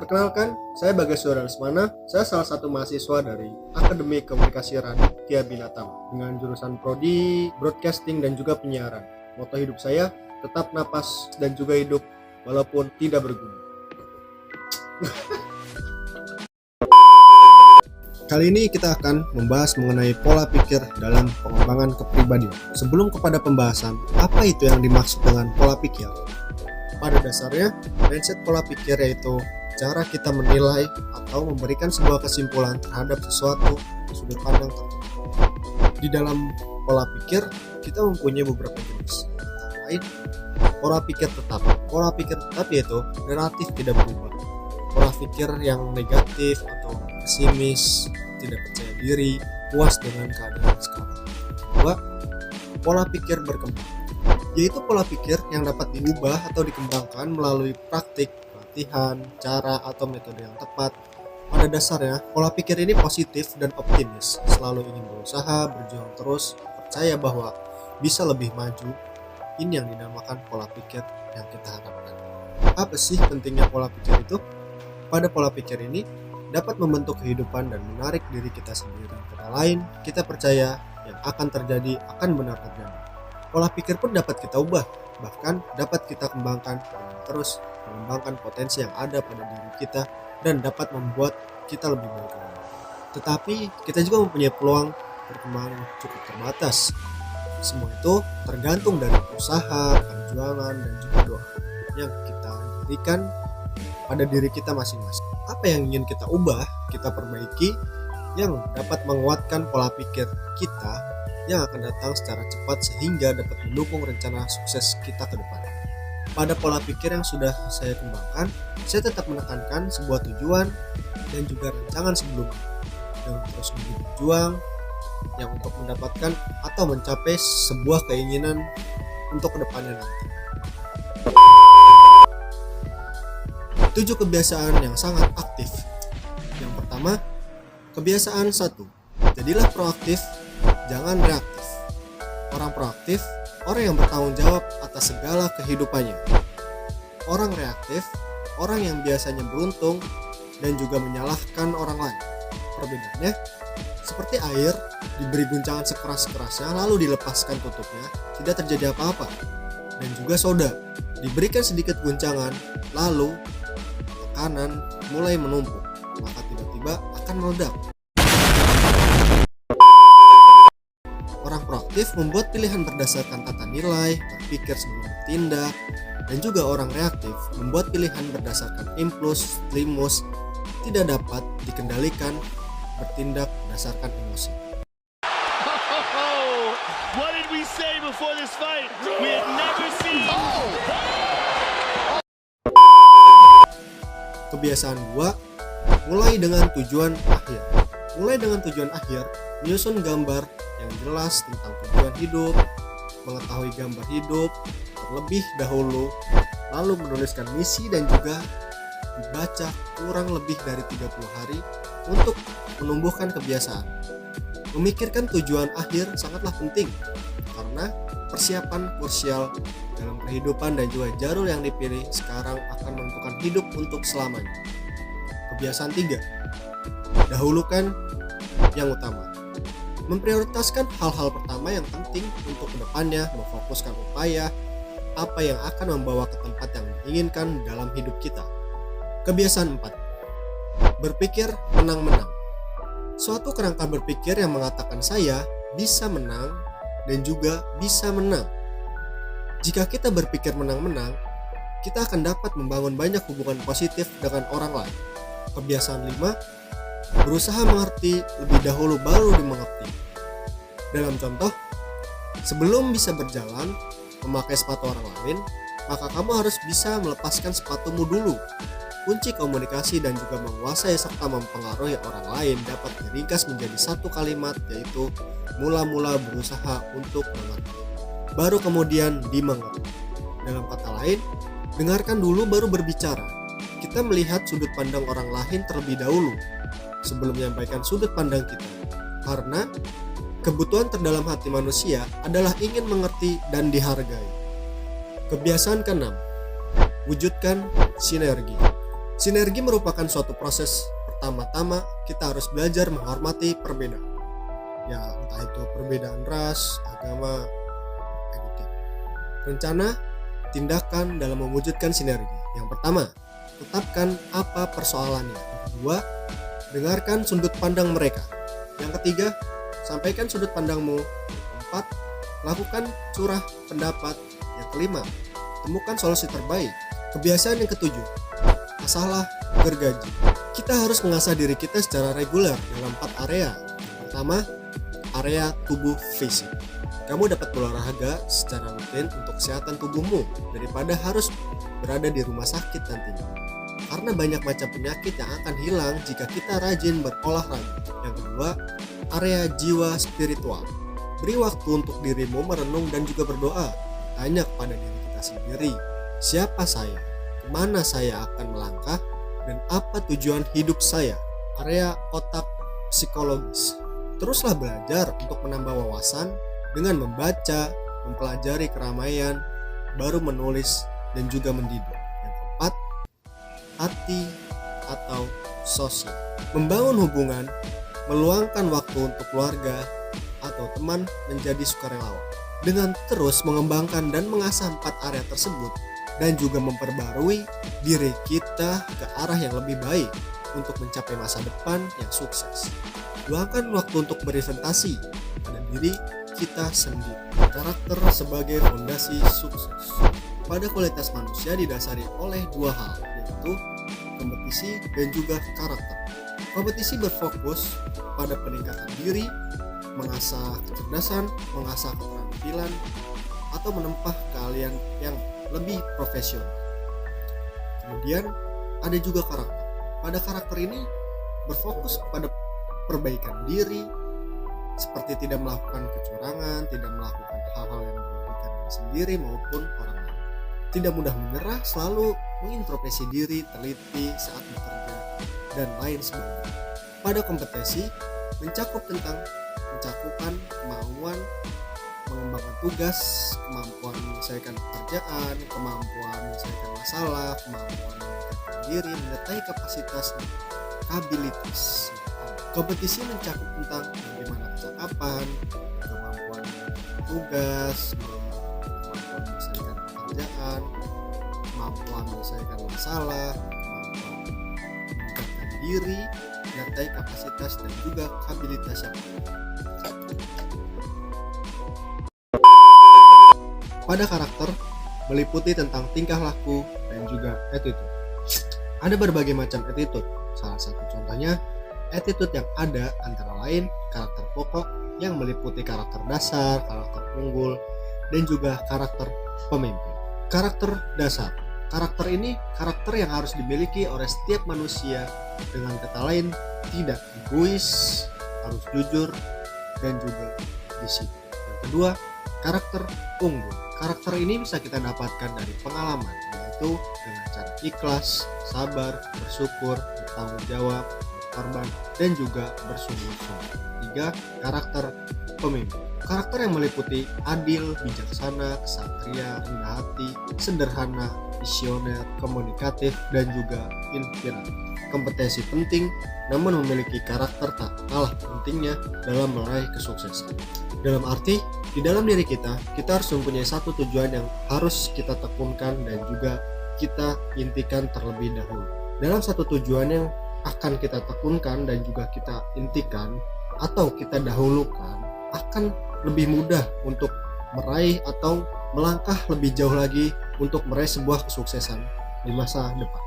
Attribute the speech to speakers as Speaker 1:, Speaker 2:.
Speaker 1: Perkenalkan, saya Bagas Lesmana. Saya salah satu mahasiswa dari Akademi Komunikasi Raditya Binatama dengan jurusan Prodi Broadcasting dan juga Penyiaran. Moto hidup saya, tetap napas dan juga hidup walaupun tidak berguna. Kali ini kita akan membahas mengenai pola pikir dalam pengembangan kepribadian. Sebelum kepada pembahasan, apa itu yang dimaksud dengan pola pikir? Pada dasarnya, mindset pola pikir yaitu cara kita menilai atau memberikan sebuah kesimpulan terhadap sesuatu sudut pandang tertentu. Di dalam pola pikir, kita mempunyai beberapa jenis. Antara lain, pola pikir tetap. Pola pikir tetap yaitu relatif tidak berubah. Pola pikir yang negatif atau pesimis, tidak percaya diri, puas dengan keadaan sekarang. Kedua, pola pikir berkembang, yaitu pola pikir yang dapat diubah atau dikembangkan melalui praktik, latihan, cara, atau metode yang tepat. Pada dasarnya, pola pikir ini positif dan optimis, selalu ingin berusaha, berjuang terus, percaya bahwa bisa lebih maju. Ini yang dinamakan pola pikir yang kita harapkan. Apa sih pentingnya pola pikir itu? Pada pola pikir ini, dapat membentuk kehidupan dan menarik diri kita sendiri. Kata lain, kita percaya yang akan terjadi akan benar terjadi. Pola pikir pun dapat kita ubah, bahkan dapat kita kembangkan dengan terus mengembangkan potensi yang ada pada diri kita dan dapat membuat kita lebih baik lagi. Tetapi kita juga mempunyai peluang perkembangan yang cukup terbatas. Semua itu tergantung dari usaha, perjuangan, dan juga doa yang kita berikan pada diri kita masing-masing. Apa yang ingin kita ubah, kita perbaiki, yang dapat menguatkan pola pikir kita yang akan datang secara cepat sehingga dapat mendukung rencana sukses kita ke depan. Pada pola pikir yang sudah saya kembangkan, saya tetap menekankan sebuah tujuan dan juga rancangan sebelumnya dengan terus berjuang yang untuk mendapatkan atau mencapai sebuah keinginan untuk kedepannya nanti. 7 kebiasaan yang sangat aktif. Yang pertama, kebiasaan 1. Jadilah proaktif, jangan reaktif. Orang proaktif, orang yang bertanggung jawab atas segala kehidupannya. Orang reaktif, orang yang biasanya beruntung dan juga menyalahkan orang lain. Perbedaannya, seperti air diberi guncangan sekeras-kerasnya lalu dilepaskan tutupnya, tidak terjadi apa-apa. Dan juga soda, diberikan sedikit guncangan lalu tekanan mulai menumpuk, maka tiba-tiba akan meledak. Orang proaktif membuat pilihan berdasarkan tata nilai, berpikir sebelum bertindak, dan juga orang reaktif membuat pilihan berdasarkan impuls, stimulus, tidak dapat dikendalikan, bertindak berdasarkan emosi.
Speaker 2: What did we say before this fight? We had never seen.
Speaker 1: Kebiasaan 2, mulai dengan tujuan akhir. Mulai dengan tujuan akhir, menyusun gambar yang jelas tentang tujuan hidup, mengetahui gambar hidup terlebih dahulu, lalu menuliskan misi dan juga dibaca kurang lebih dari 30 hari untuk menumbuhkan kebiasaan. Memikirkan tujuan akhir sangatlah penting karena persiapan krusial dalam kehidupan dan juga jalur yang dipilih sekarang akan menentukan hidup untuk selamanya. Kebiasaan 3, dahulukan yang utama. Memprioritaskan hal-hal pertama yang penting untuk kedepannya, memfokuskan upaya apa yang akan membawa ke tempat yang diinginkan dalam hidup kita. Kebiasaan 4, berpikir menang-menang. Suatu kerangka berpikir yang mengatakan saya bisa menang dan juga bisa menang. Jika kita berpikir menang-menang, kita akan dapat membangun banyak hubungan positif dengan orang lain. Kebiasaan 5, berusaha mengerti lebih dahulu baru dimengerti. Dalam contoh, sebelum bisa berjalan, memakai sepatu orang lain, maka kamu harus bisa melepaskan sepatumu dulu. Kunci komunikasi dan juga menguasai serta mempengaruhi orang lain dapat diringkas menjadi satu kalimat, yaitu mula-mula berusaha untuk mengerti, baru kemudian dimengerti. Dalam kata lain, dengarkan dulu baru berbicara. Kita melihat sudut pandang orang lain terlebih dahulu sebelum menyampaikan sudut pandang kita, karena kebutuhan terdalam hati manusia adalah ingin mengerti dan dihargai. Kebiasaan ke-6, wujudkan sinergi. Sinergi merupakan suatu proses. Pertama-tama kita harus belajar menghormati perbedaan. Ya, entah itu perbedaan ras, agama, editing. Rencana, tindakan dalam mewujudkan sinergi. Yang pertama, tetapkan apa persoalannya. Yang kedua, dengarkan sudut pandang mereka. Yang ketiga, sampaikan sudut pandangmu. Yang keempat, lakukan curah pendapat. Yang kelima, temukan solusi terbaik. Kebiasaan yang ketujuh, asahlah gergaji. Kita harus mengasah diri kita secara reguler dalam 4 area. Pertama, area tubuh fisik. Kamu dapat berolahraga secara rutin untuk kesehatan tubuhmu daripada harus berada di rumah sakit nantinya. Karena banyak macam penyakit yang akan hilang jika kita rajin berolahraga. Yang kedua, area jiwa spiritual. Beri waktu untuk dirimu merenung dan juga berdoa. Tanya kepada diri kita sendiri, siapa saya? Kemana saya akan melangkah? Dan apa tujuan hidup saya? Area otak psikologis. Teruslah belajar untuk menambah wawasan dengan membaca, mempelajari keramaian, baru menulis dan juga mendidik. Yang keempat, hati atau sosial. Membangun hubungan, meluangkan waktu untuk keluarga atau teman menjadi sukarelawan. Dengan terus mengembangkan dan mengasah 4 area tersebut dan juga memperbarui diri kita ke arah yang lebih baik untuk mencapai masa depan yang sukses. Luangkan waktu untuk berinvestasi pada diri kita sendiri. Karakter sebagai fondasi sukses. Pada kualitas manusia didasari oleh 2 hal, yaitu kompetisi dan juga karakter. Kompetisi berfokus pada peningkatan diri, mengasah kecerdasan, mengasah keterampilan, atau menempah keahlian yang lebih profesional. Kemudian ada juga karakter. Pada karakter ini berfokus pada perbaikan diri, seperti tidak melakukan kecurangan, tidak melakukan hal-hal yang merugikan diri sendiri maupun orang lain. Tidak mudah menyerah, selalu mengintrospeksi diri, teliti saat bekerja, dan lain sebagainya. Pada kompetensi mencakup tentang mencakupan kemauan mengembangkan tugas, kemampuan menyelesaikan pekerjaan, kemampuan menyelesaikan masalah, kemampuan meningkatkan diri, menyertai kapasitas dan abilitas. Kompetisi mencakup tentang bagaimana kecakapan, kemampuan tugas, kemampuan menyelesaikan pekerjaan, kemampuan menyelesaikan masalah, kemampuan meningkatkan diri, menyertai kapasitas dan juga abilitas yang pada karakter meliputi tentang tingkah laku dan juga attitude. Ada berbagai macam attitude. Salah satu contohnya, attitude yang ada antara lain karakter pokok yang meliputi karakter dasar, karakter unggul, dan juga karakter pemimpin. Karakter dasar. Karakter ini karakter yang harus dimiliki oleh setiap manusia, dengan kata lain tidak egois, harus jujur, dan juga disiplin. Yang kedua, karakter unggul. Karakter ini bisa kita dapatkan dari pengalaman, yaitu dengan cara ikhlas, sabar, bersyukur, bertanggung jawab, berkorban, dan juga bersungguh-sungguh. 3. Karakter pemimpin. Karakter yang meliputi adil, bijaksana, ksatria, rendah hati, sederhana, visioner, komunikatif, dan juga inspiratif. Kompetensi penting, namun memiliki karakter tak kalah pentingnya dalam meraih kesuksesan. Dalam arti, di dalam diri kita harus mempunyai satu tujuan yang harus kita tekunkan dan juga kita intikan terlebih dahulu. Dalam satu tujuan yang akan kita tekunkan dan juga kita intikan atau kita dahulukan, akan lebih mudah untuk meraih atau melangkah lebih jauh lagi untuk meraih sebuah kesuksesan di masa depan.